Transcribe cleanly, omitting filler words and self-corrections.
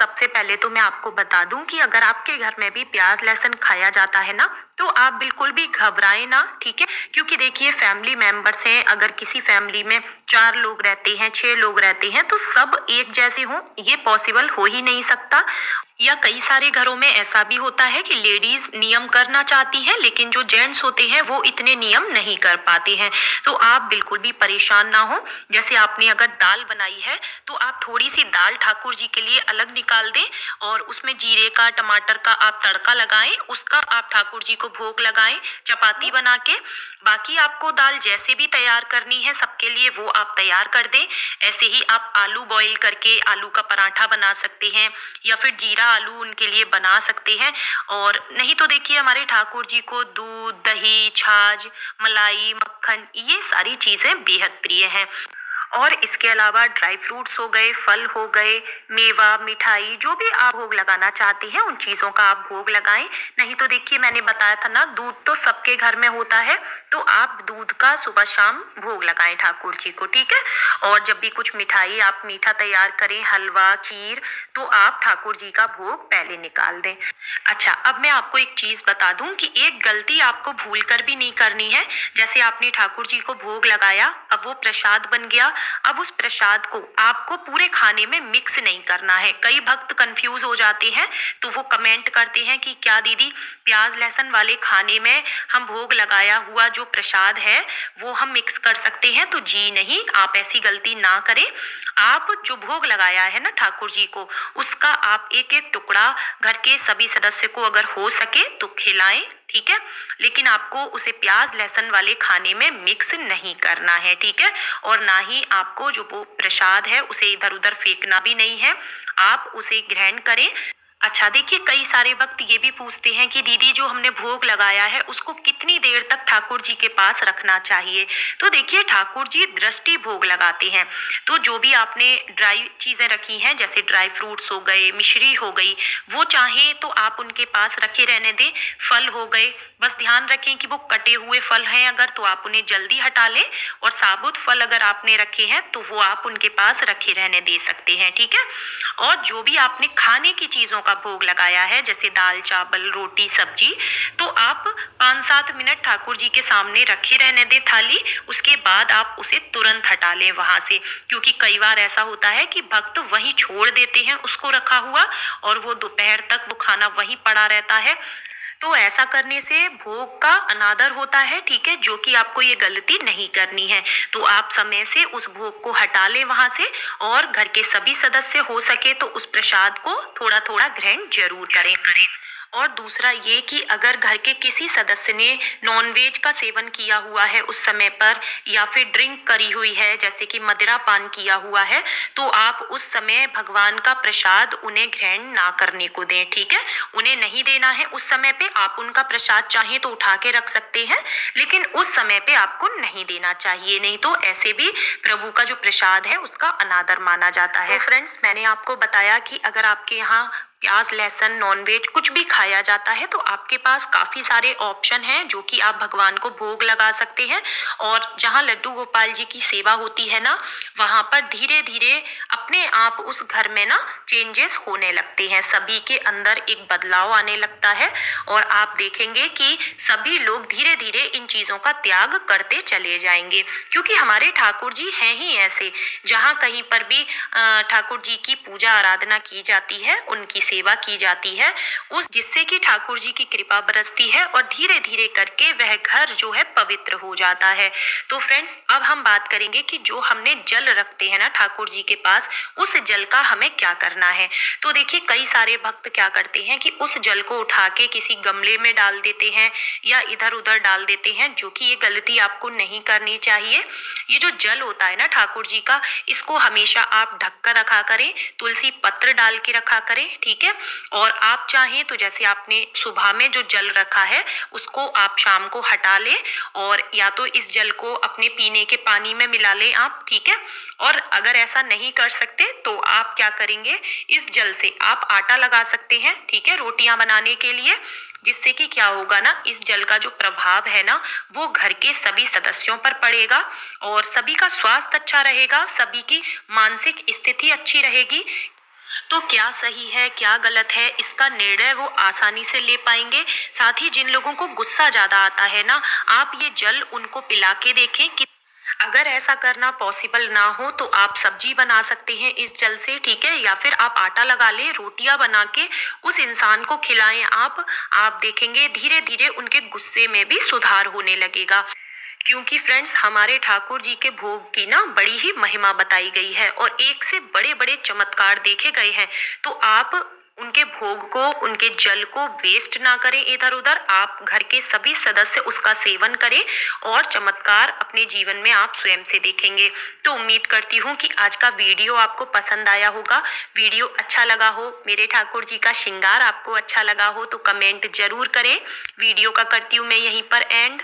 सबसे पहले तो मैं आपको बता दूं कि अगर आपके घर में भी प्याज लहसुन खाया जाता है ना, तो आप बिल्कुल भी घबराएं ना, ठीक है। क्योंकि देखिए फैमिली मेंबर्स हैं, अगर किसी फैमिली में 4 लोग रहते हैं, 6 लोग रहते हैं, तो सब एक जैसे हों ये पॉसिबल हो ही नहीं सकता। या कई सारे घरों में ऐसा भी होता है कि लेडीज नियम करना चाहती हैं, लेकिन जो जेंट्स होते हैं वो इतने नियम नहीं कर पाते हैं। तो आप बिल्कुल भी परेशान ना हो। जैसे आपने अगर दाल बनाई है तो आप थोड़ी सी दाल ठाकुर जी के लिए अलग निकाल दें और उसमें जीरे का टमाटर का आप तड़का लगाएं, उसका आप ठाकुर जी को भोग लगाएं चपाती बना के। बाकी आपको दाल जैसे भी तैयार करनी है सबके लिए वो आप तैयार कर दें। ऐसे ही आप आलू बॉईल करके आलू का पराठा बना सकते हैं या फिर जीरा आलू उनके लिए बना सकते हैं। और नहीं तो देखिए हमारे ठाकुर जी को दूध दही छाछ मलाई मक्खन ये सारी चीजें बेहद प्रिय हैं। और इसके अलावा ड्राई फ्रूट्स हो गए, फल हो गए, मेवा मिठाई जो भी आप भोग लगाना चाहते हैं उन चीज़ों का आप भोग लगाएं। नहीं तो देखिए मैंने बताया था ना, दूध तो सबके घर में होता है, तो आप दूध का सुबह शाम भोग लगाएं ठाकुर जी को, ठीक है। और जब भी कुछ मिठाई आप मीठा तैयार करें, हलवा खीर, तो आप ठाकुर जी का भोग पहले निकाल दें। अच्छा, अब मैं आपको एक चीज बता दूं कि एक गलती आपको भूल कर भी नहीं करनी है। जैसे आपने ठाकुर जी को भोग लगाया, अब वो प्रसाद बन गया, अब उस प्रसाद को आपको पूरे खाने में मिक्स नहीं करना है। कई भक्त कंफ्यूज हो जाते हैं, तो वो कमेंट करते हैं कि क्या दीदी प्याज लहसुन वाले खाने में हम भोग लगाया हुआ जो प्रसाद है वो हम मिक्स कर सकते हैं? तो जी नहीं, आप ऐसी गलती ना करें। आप जो भोग लगाया है ना ठाकुर जी को, उसका आप एक एक टुकड़ा घर के सभी सदस्य को अगर हो सके तो खिलाएं, ठीक है। लेकिन आपको उसे प्याज लहसुन वाले खाने में मिक्स नहीं करना है, ठीक है। और ना ही आपको जो वो प्रसाद है उसे इधर उधर फेंकना भी नहीं है, आप उसे ग्रहण करें। अच्छा देखिए, कई सारे भक्त ये भी पूछते हैं कि दीदी जो हमने भोग लगाया है उसको कितनी देर तक ठाकुर जी के पास रखना चाहिए? तो देखिए ठाकुर जी दृष्टि भोग लगाते हैं, तो जो भी आपने ड्राई चीजें रखी हैं जैसे ड्राई फ्रूट्स हो गए, मिश्री हो गई, वो चाहे तो आप उनके पास रखे रहने दें। फल हो गए, बस ध्यान रखें कि वो कटे हुए फल हैं अगर तो आप उन्हें जल्दी हटा लें, और साबुत फल अगर आपने रखे हैं तो वो आप उनके पास रखे रहने दे सकते हैं, ठीक है। और जो भी आपने खाने की चीजों का भोग लगाया है जैसे दाल चावल रोटी सब्जी, तो आप 5-7 मिनट ठाकुर जी के सामने रखे रहने दें थाली, उसके बाद आप उसे तुरंत हटा लें वहां से। क्योंकि कई बार ऐसा होता है कि भक्त वहीं छोड़ देते हैं उसको रखा हुआ और वो दोपहर तक वो खाना वहीं पड़ा रहता है। तो ऐसा करने से भोग का अनादर होता है, ठीक है, जो कि आपको ये गलती नहीं करनी है। तो आप समय से उस भोग को हटा लें वहां से, और घर के सभी सदस्य हो सके तो उस प्रसाद को थोड़ा थोड़ा ग्रहण जरूर करें। और दूसरा ये कि अगर घर के किसी सदस्य ने नॉनवेज का सेवन किया हुआ है उस समय पर, या फिर ड्रिंक करी हुई है जैसे कि मदिरा पान किया हुआ है, तो आप उस समय भगवान का प्रसाद उन्हें ग्रहण ना करने को दें, ठीक है। उन्हें नहीं देना है उस समय पे। आप उनका प्रसाद चाहे तो उठा के रख सकते हैं, लेकिन उस समय पे आपको नहीं देना चाहिए, नहीं तो ऐसे भी प्रभु का जो प्रसाद है उसका अनादर माना जाता है। तो फ्रेंड्स, मैंने आपको बताया कि अगर आपके यहाँ प्याज लहसुन नॉनवेज कुछ भी खाया जाता है तो आपके पास काफी सारे ऑप्शन हैं जो कि आप भगवान को भोग लगा सकते हैं। और जहाँ लड्डू गोपाल जी की सेवा होती है ना, वहां पर धीरे धीरे अपने आप उस घर में ना चेंजेस होने लगते हैं, सभी के अंदर एक बदलाव आने लगता है। और आप देखेंगे कि सभी लोग धीरे धीरे इन चीजों का त्याग करते चले जाएंगे, क्योंकि हमारे ठाकुर जी हैं ही ऐसे। जहाँ कहीं पर भी ठाकुर जी की पूजा आराधना की जाती है, उनकी सेवा की जाती है, उस जिससे कि ठाकुर जी की कृपा बरसती है और धीरे धीरे करके वह घर जो है पवित्र हो जाता है। तो फ्रेंड्स, अब हम बात करेंगे कि जो हमने जल रखते हैं ना ठाकुर जी के पास, उस जल का हमें क्या करना है। तो देखिए कई सारे भक्त क्या करते हैं कि उस जल को उठा के किसी गमले में डाल देते हैं या इधर उधर डाल देते हैं, जो कि ये गलती आपको नहीं करनी चाहिए। ये जो जल होता है ना ठाकुर जी का, इसको हमेशा आप ढक कर रखा करें, तुलसी पत्र डाल के रखा करें, ठीक है। और आप चाहें तो जैसे आपने सुबह में जो जल रखा है उसको आप शाम को हटा लें, और या तो इस जल को अपने पीने के पानी में मिला लें आप, ठीक है। और अगर ऐसा नहीं कर सकते तो आप क्या करेंगे, इस जल से आप आटा लगा सकते हैं, ठीक है, रोटियां बनाने के लिए। जिससे कि क्या होगा ना, इस जल का जो प्रभाव है ना वो घर के सभी सदस्यों पर पड़ेगा और सभी का स्वास्थ्य अच्छा रहेगा, सभी की मानसिक स्थिति अच्छी रहेगी। तो क्या सही है क्या गलत है इसका निर्णय वो आसानी से ले पाएंगे। साथ ही जिन लोगों को गुस्सा ज्यादा आता है ना, आप ये जल उनको पिला के देखें कि अगर ऐसा करना पॉसिबल ना हो तो आप सब्जी बना सकते हैं इस जल से, ठीक है, या फिर आप आटा लगा लें, रोटियां बना के उस इंसान को खिलाएं आप देखेंगे धीरे धीरे उनके गुस्से में भी सुधार होने लगेगा। क्योंकि फ्रेंड्स हमारे ठाकुर जी के भोग की ना बड़ी ही महिमा बताई गई है और एक से बड़े बड़े चमत्कार देखे गए हैं। तो आप उनके भोग को, उनके जल को वेस्ट ना करें इधर उधर, आप घर के सभी सदस्य उसका सेवन करें और चमत्कार अपने जीवन में आप स्वयं से देखेंगे। तो उम्मीद करती हूँ कि आज का वीडियो आपको पसंद आया होगा। वीडियो अच्छा लगा हो, मेरे ठाकुर जी का श्रृंगार आपको अच्छा लगा हो तो कमेंट जरूर करें। वीडियो का करती हूँ मैं यहीं पर एंड।